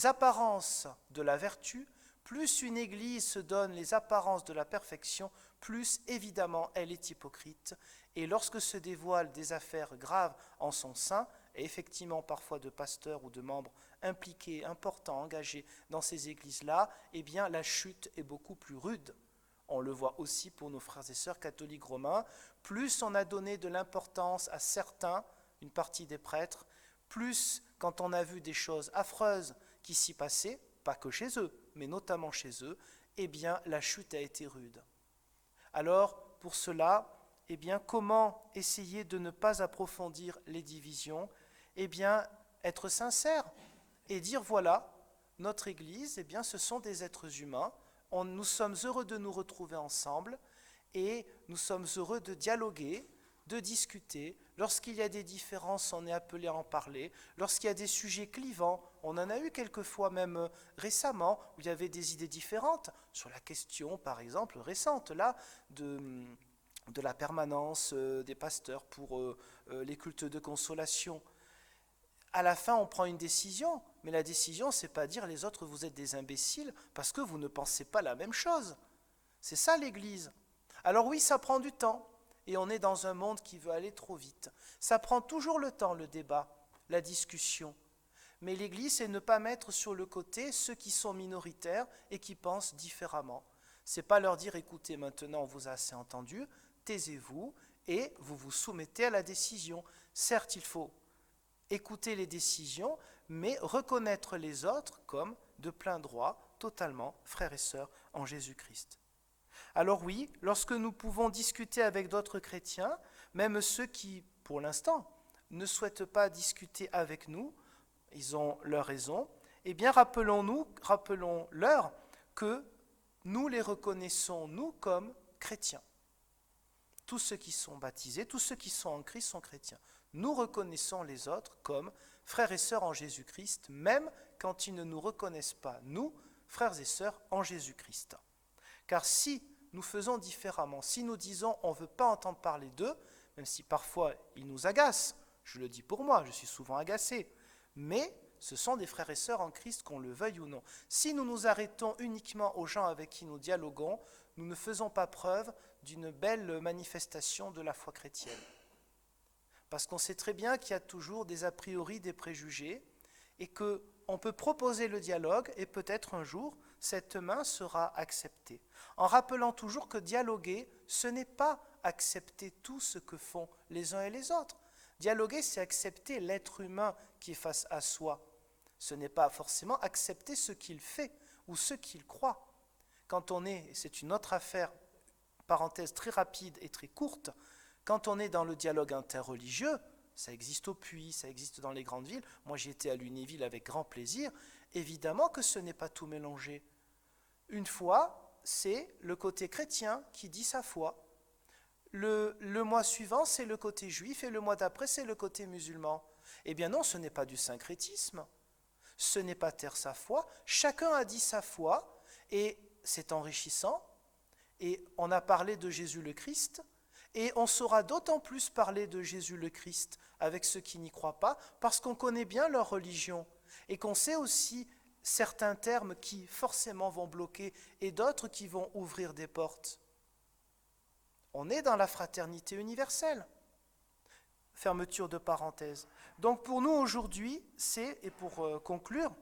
[SPEAKER 1] apparences de la vertu, plus une Église se donne les apparences de la perfection, plus évidemment elle est hypocrite. Et lorsque se dévoilent des affaires graves en son sein, et effectivement parfois de pasteurs ou de membres impliqués, importants, engagés dans ces églises-là, eh bien la chute est beaucoup plus rude. On le voit aussi pour nos frères et sœurs catholiques romains. Plus on a donné de l'importance à certains, une partie des prêtres, plus quand on a vu des choses affreuses qui s'y passaient, pas que chez eux, mais notamment chez eux, eh bien la chute a été rude. Alors, pour cela, eh bien, comment essayer de ne pas approfondir les divisions? Eh bien, être sincère et dire voilà, notre Église, eh bien, ce sont des êtres humains. Nous sommes heureux de nous retrouver ensemble et nous sommes heureux de dialoguer, de discuter. Lorsqu'il y a des différences, on est appelé à en parler. Lorsqu'il y a des sujets clivants, on en a eu quelquefois même récemment où il y avait des idées différentes sur la question, par exemple, récente là, de la permanence des pasteurs pour les cultes de consolation. À la fin, on prend une décision, mais la décision, c'est pas dire les autres, vous êtes des imbéciles parce que vous ne pensez pas la même chose. C'est ça l'Église. Alors oui, ça prend du temps, et on est dans un monde qui veut aller trop vite. Ça prend toujours le temps, le débat, la discussion. Mais l'Église, c'est ne pas mettre sur le côté ceux qui sont minoritaires et qui pensent différemment. C'est pas leur dire, écoutez, maintenant on vous a assez entendu, taisez-vous et vous vous soumettez à la décision. Certes, il faut écouter les décisions, mais reconnaître les autres comme de plein droit, totalement frères et sœurs en Jésus-Christ. Alors oui, lorsque nous pouvons discuter avec d'autres chrétiens, même ceux qui, pour l'instant, ne souhaitent pas discuter avec nous, ils ont leur raison, eh bien rappelons-leur que nous les reconnaissons, nous, comme chrétiens. Tous ceux qui sont baptisés, tous ceux qui sont en Christ sont chrétiens. Nous reconnaissons les autres comme frères et sœurs en Jésus-Christ, même quand ils ne nous reconnaissent pas, nous, frères et sœurs en Jésus-Christ. Car si nous faisons différemment, si nous disons on ne veut pas entendre parler d'eux, même si parfois ils nous agacent, je le dis pour moi, je suis souvent agacé, mais ce sont des frères et sœurs en Christ, qu'on le veuille ou non. Si nous nous arrêtons uniquement aux gens avec qui nous dialoguons, nous ne faisons pas preuve d'une belle manifestation de la foi chrétienne. Parce qu'on sait très bien qu'il y a toujours des a priori, des préjugés, et qu'on peut proposer le dialogue, et peut-être un jour, cette main sera acceptée. En rappelant toujours que dialoguer, ce n'est pas accepter tout ce que font les uns et les autres. Dialoguer, c'est accepter l'être humain qui est face à soi. Ce n'est pas forcément accepter ce qu'il fait ou ce qu'il croit. Quand on est, c'est une autre affaire, parenthèse très rapide et très courte, quand on est dans le dialogue interreligieux, Ça existe au Puy, ça existe dans les grandes villes. Moi, j'y étais à Lunéville avec grand plaisir. Évidemment que ce n'est pas tout mélangé. Une foi, c'est le côté chrétien qui dit sa foi. Le mois suivant, c'est le côté juif, et le mois d'après, c'est le côté musulman. Eh bien non, ce n'est pas du syncrétisme. Ce n'est pas taire sa foi. Chacun a dit sa foi, et c'est enrichissant. Et on a parlé de Jésus le Christ, et on saura d'autant plus parler de Jésus le Christ avec ceux qui n'y croient pas, parce qu'on connaît bien leur religion, et qu'on sait aussi certains termes qui forcément vont bloquer, et d'autres qui vont ouvrir des portes. On est dans la fraternité universelle. Fermeture de parenthèse. Donc pour nous aujourd'hui, et pour conclure,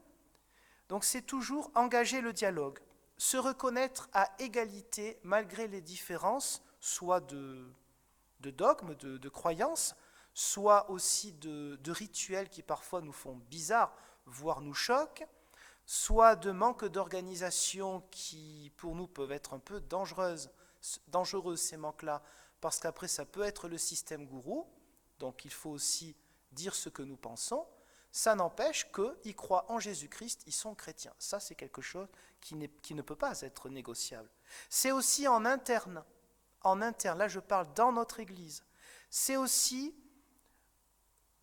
[SPEAKER 1] donc c'est toujours engager le dialogue, se reconnaître à égalité malgré les différences, soit de dogmes, de croyances, soit aussi de rituels qui parfois nous font bizarre, voire nous choquent, soit de manque d'organisation qui pour nous peuvent être un peu dangereux ces manques-là, parce qu'après ça peut être le système gourou, donc il faut aussi dire ce que nous pensons. Ça n'empêche qu'ils croient en Jésus-Christ, ils sont chrétiens. Ça, c'est quelque chose qui ne peut pas être négociable. C'est aussi en interne, là je parle dans notre Église, c'est aussi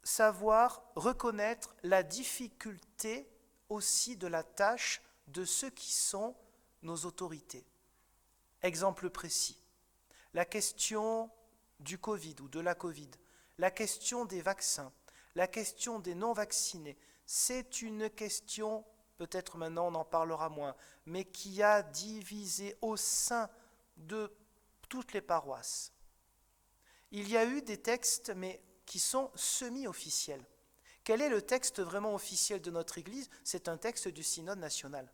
[SPEAKER 1] savoir reconnaître la difficulté aussi de la tâche de ceux qui sont nos autorités. Exemple précis, la question du Covid ou de la Covid, la question des vaccins, la question des non-vaccinés, c'est une question, peut-être maintenant on en parlera moins, mais qui a divisé au sein de toutes les paroisses. Il y a eu des textes, mais qui sont semi-officiels. Quel est le texte vraiment officiel de notre Église ? C'est un texte du synode national.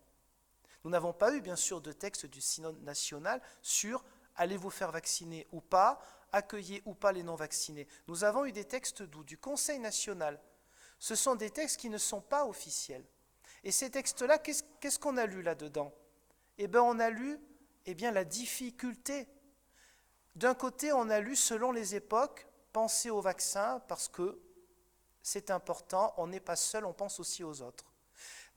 [SPEAKER 1] Nous n'avons pas eu, bien sûr, de texte du synode national sur « allez-vous faire vacciner ou pas ?» accueillez ou pas les non-vaccinés. Nous avons eu des textes d'où ? Du Conseil national. Ce sont des textes qui ne sont pas officiels. Et ces textes-là, qu'est-ce qu'on a lu là-dedans ? Eh bien, on a lu la difficulté. D'un côté, on a lu, selon les époques, penser au vaccin parce que c'est important, on n'est pas seul, on pense aussi aux autres.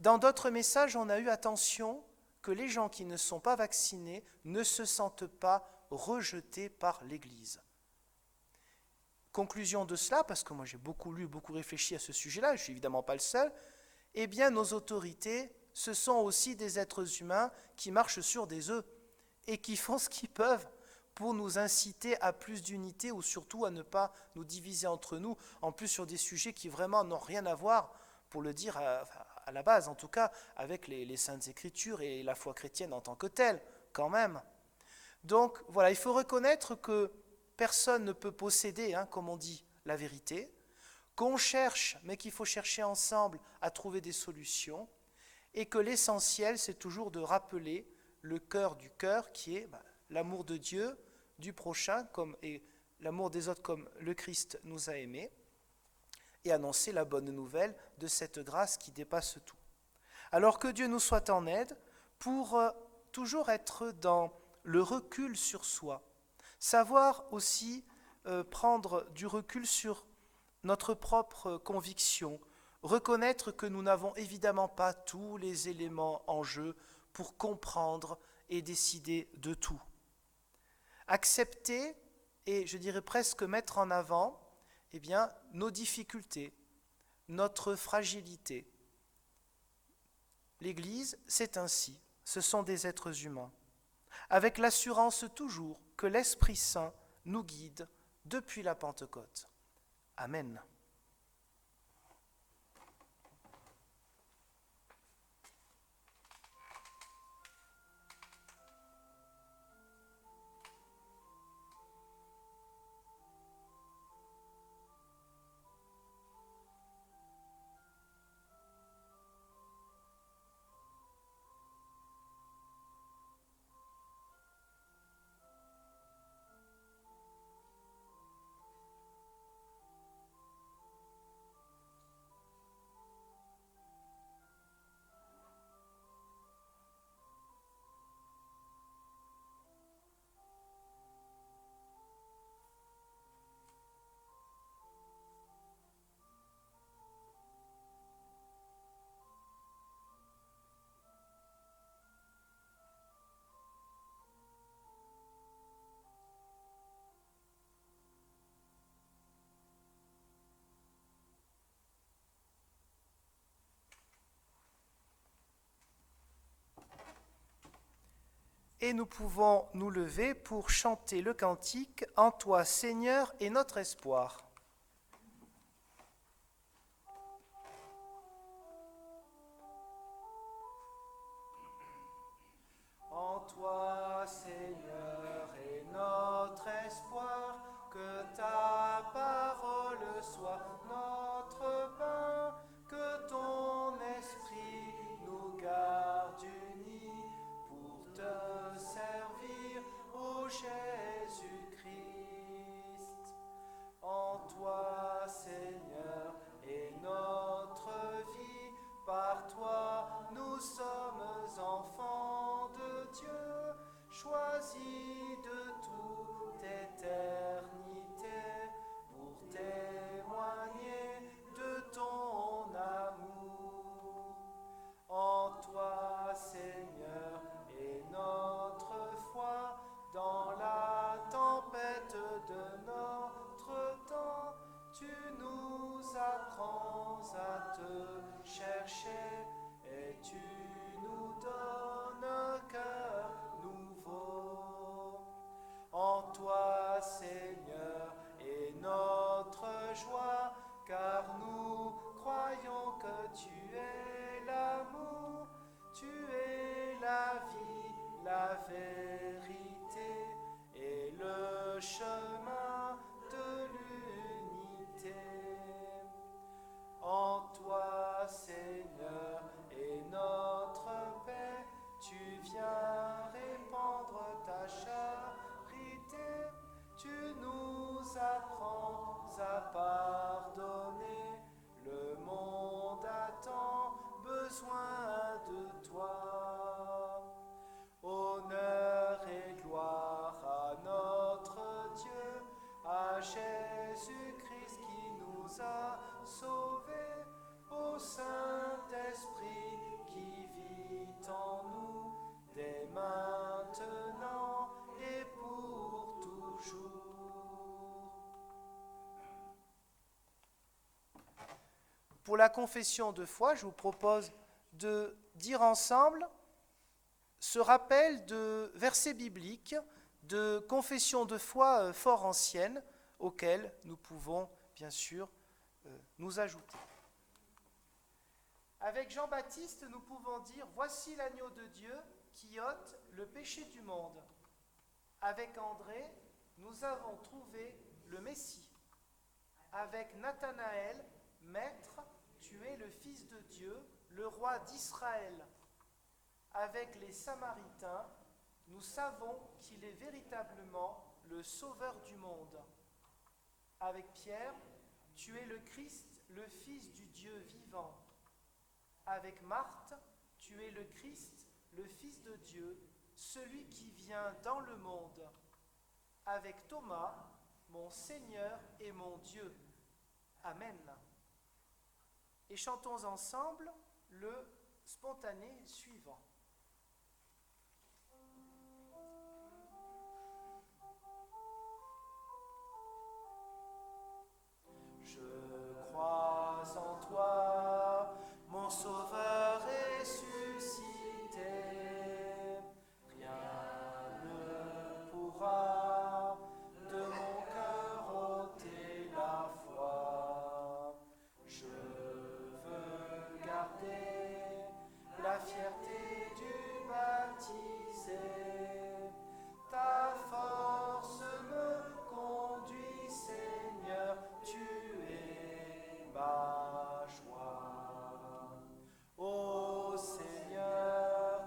[SPEAKER 1] Dans d'autres messages, on a eu attention que les gens qui ne sont pas vaccinés ne se sentent pas rejetés par l'Église. Conclusion de cela, parce que moi j'ai beaucoup lu, beaucoup réfléchi à ce sujet-là, je ne suis évidemment pas le seul, eh bien nos autorités, ce sont aussi des êtres humains qui marchent sur des œufs et qui font ce qu'ils peuvent pour nous inciter à plus d'unité ou surtout à ne pas nous diviser entre nous, en plus sur des sujets qui vraiment n'ont rien à voir, pour le dire à la base en tout cas, avec les Saintes Écritures et la foi chrétienne en tant que telle, quand même. Donc voilà, il faut reconnaître que personne ne peut posséder, comme on dit, la vérité, qu'on cherche, mais qu'il faut chercher ensemble à trouver des solutions, et que l'essentiel, c'est toujours de rappeler le cœur du cœur, qui est l'amour de Dieu, du prochain, et l'amour des autres comme le Christ nous a aimés, et annoncer la bonne nouvelle de cette grâce qui dépasse tout. Alors que Dieu nous soit en aide pour toujours être dans le recul sur soi, savoir aussi prendre du recul sur notre propre conviction, reconnaître que nous n'avons évidemment pas tous les éléments en jeu pour comprendre et décider de tout. Accepter et je dirais presque mettre en avant nos difficultés, notre fragilité. L'Église, c'est ainsi, ce sont des êtres humains, avec l'assurance toujours que l'Esprit Saint nous guide depuis la Pentecôte. Amen. Et nous pouvons nous lever pour chanter le cantique « En toi, Seigneur, est notre espoir ». En toi, Seigneur, est notre espoir, que ta parole soit notre pain, que ton esprit nous garde unis pour te servir, ô Jésus-Christ. En toi, Seigneur, est notre vie, par toi nous sommes enfants de Dieu, choisis de toute éternité pour témoigner de ton amour. En toi, Seigneur, est notre foi, dans la tempête de notre temps, tu nous apprends à te chercher et tu nous donnes un cœur nouveau. En toi, Seigneur, est notre joie, car nous croyons que tu es l'amour, tu es la vie, la vérité et le chemin de l'unité. En toi, Seigneur, est notre paix, tu viens répandre ta charité, tu nous apprends à pardonner, le monde a tant besoin de toi. Honneur et gloire à notre Dieu, à Jésus-Christ qui nous a sauvés, au Saint-Esprit qui vit en nous, dès maintenant et pour toujours. Pour la confession de foi, je vous propose de dire ensemble ce rappel de versets bibliques, de confessions de foi fort anciennes, auxquelles nous pouvons bien sûr nous ajouter. Avec Jean-Baptiste, nous pouvons dire « Voici l'agneau de Dieu qui ôte le péché du monde ». Avec André, nous avons trouvé le Messie. Avec Nathanaël, « Maître, tu es le Fils de Dieu, le roi d'Israël ». Avec les Samaritains, nous savons qu'il est véritablement le Sauveur du monde. Avec Pierre, tu es le Christ, le Fils du Dieu vivant. Avec Marthe, tu es le Christ, le Fils de Dieu, celui qui vient dans le monde. Avec Thomas, mon Seigneur et mon Dieu. Amen. Et chantons ensemble le spontané suivant. Je crois en toi, mon Sauveur ressuscité, rien ne pourra de mon cœur ôter la foi. Je veux garder la fierté du baptisé, ta force me conduit, Seigneur, tu es ma joie. Ô Seigneur,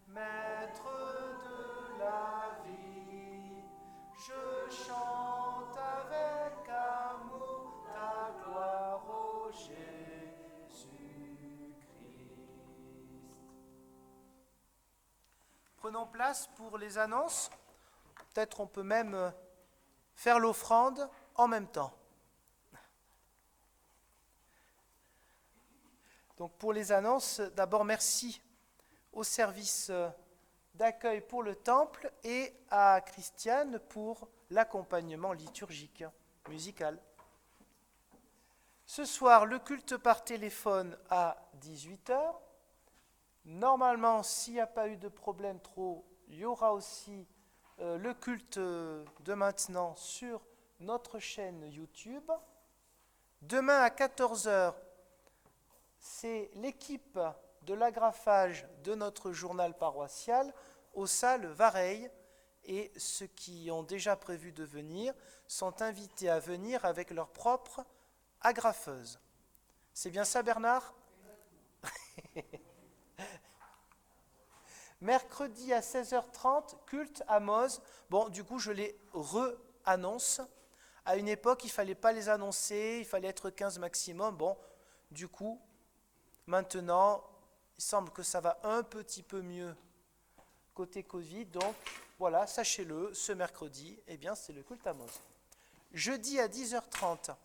[SPEAKER 1] Maître de la vie, je chante avec amour ta gloire, ô Jésus-Christ. Prenons place pour les annonces. Peut-être on peut même faire l'offrande en même temps. Donc pour les annonces, d'abord merci au service d'accueil pour le temple et à Christiane pour l'accompagnement liturgique, musical. Ce soir, le culte par téléphone à 18h, Normalement, s'il n'y a pas eu de problème trop, il y aura aussi le culte de maintenant sur notre chaîne YouTube. Demain à 14 heures, c'est l'équipe de l'agrafage de notre journal paroissial aux salles Vareille. Et ceux qui ont déjà prévu de venir sont invités à venir avec leur propre agrafeuse. C'est bien ça, Bernard? Mercredi à 16h30, culte à Moz. Bon, du coup, je les re-annonce. À une époque, il ne fallait pas les annoncer, il fallait être 15 maximum. Bon, du coup, maintenant, il semble que ça va un petit peu mieux côté Covid. Donc, voilà, sachez-le, ce mercredi, eh bien, c'est le culte à Moz. Jeudi à 10h30,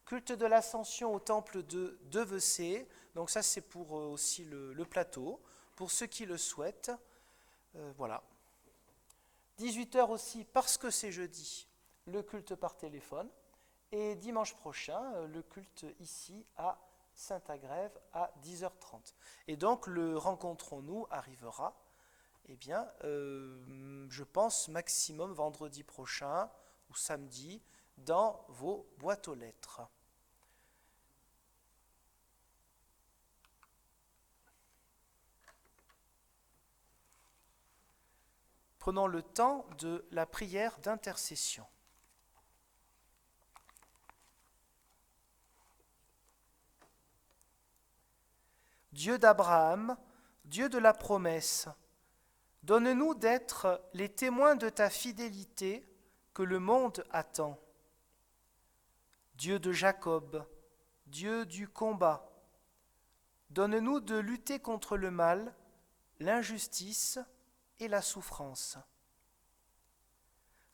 [SPEAKER 1] culte de l'Ascension au temple de Devecé. Donc ça, c'est pour aussi le plateau. Pour ceux qui le souhaitent, voilà. 18h aussi, parce que c'est jeudi, le culte par téléphone. Et dimanche prochain, le culte ici à Saint-Agrève à 10h30. Et donc, le Rencontrons-nous arrivera, eh bien, je pense maximum vendredi prochain ou samedi, dans vos boîtes aux lettres. Prenons le temps de la prière d'intercession. Dieu d'Abraham, Dieu de la promesse, donne-nous d'être les témoins de ta fidélité que le monde attend. Dieu de Jacob, Dieu du combat, donne-nous de lutter contre le mal, l'injustice et la souffrance.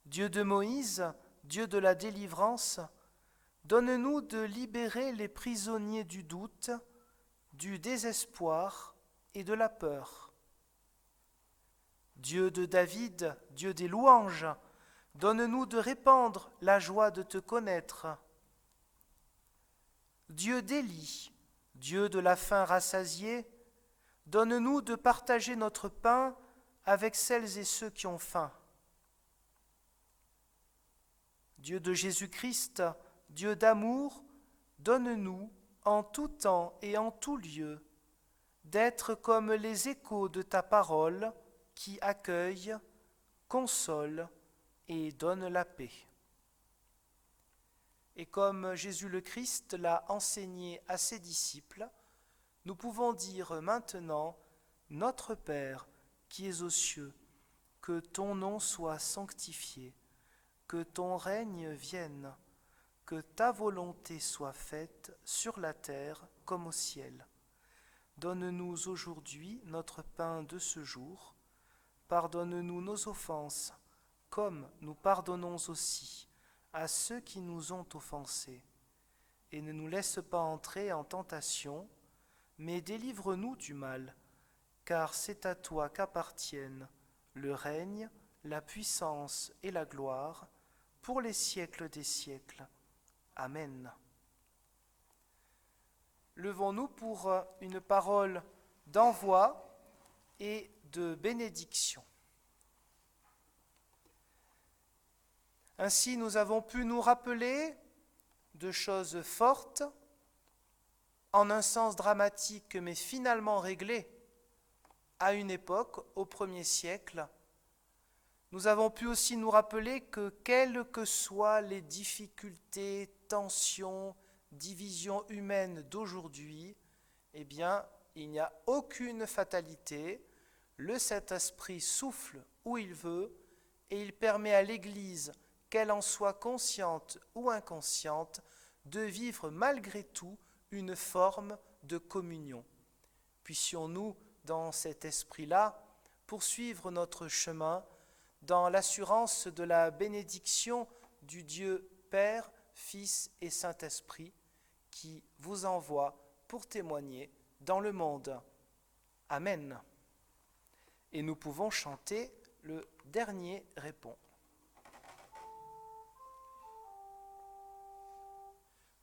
[SPEAKER 1] Dieu de Moïse, Dieu de la délivrance, donne-nous de libérer les prisonniers du doute, du désespoir et de la peur. Dieu de David, Dieu des louanges, donne-nous de répandre la joie de te connaître. Dieu d'Élie, Dieu de la faim rassasiée, donne-nous de partager notre pain avec celles et ceux qui ont faim. Dieu de Jésus-Christ, Dieu d'amour, donne-nous, en tout temps et en tout lieu, d'être comme les échos de ta parole qui accueille, console et donne la paix. Et comme Jésus le Christ l'a enseigné à ses disciples, nous pouvons dire maintenant, Notre Père qui es aux cieux, que ton nom soit sanctifié, que ton règne vienne, que ta volonté soit faite sur la terre comme au ciel. Donne-nous aujourd'hui notre pain de ce jour. Pardonne-nous nos offenses, comme nous pardonnons aussi à ceux qui nous ont offensés. Et ne nous laisse pas entrer en tentation, mais délivre-nous du mal, car c'est à toi qu'appartiennent le règne, la puissance et la gloire, pour les siècles des siècles. Amen. Levons-nous pour une parole d'envoi et de bénédiction. Ainsi, nous avons pu nous rappeler de choses fortes, en un sens dramatique, mais finalement réglées à une époque, au 1er siècle. Nous avons pu aussi nous rappeler que, quelles que soient les difficultés, tensions, divisions humaines d'aujourd'hui, eh bien, il n'y a aucune fatalité. Le Saint-Esprit souffle où il veut et il permet à l'Église, qu'elle en soit consciente ou inconsciente, de vivre malgré tout une forme de communion. Puissions-nous, dans cet esprit-là, poursuivre notre chemin dans l'assurance de la bénédiction du Dieu Père, Fils et Saint-Esprit, qui vous envoie pour témoigner dans le monde. Amen. Et nous pouvons chanter le dernier répond.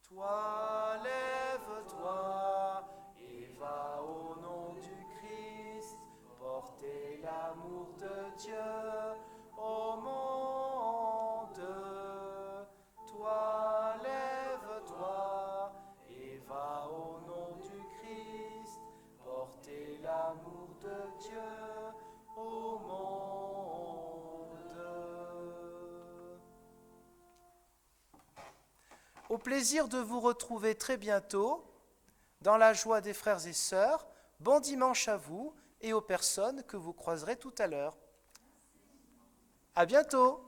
[SPEAKER 1] Toi, lève-toi et va au nom du Dieu au monde. Toi, lève-toi et va au nom du Christ, porter l'amour de Dieu au monde. Au plaisir de vous retrouver très bientôt, dans la joie des frères et sœurs. Bon dimanche à vous et aux personnes que vous croiserez tout à l'heure. À bientôt!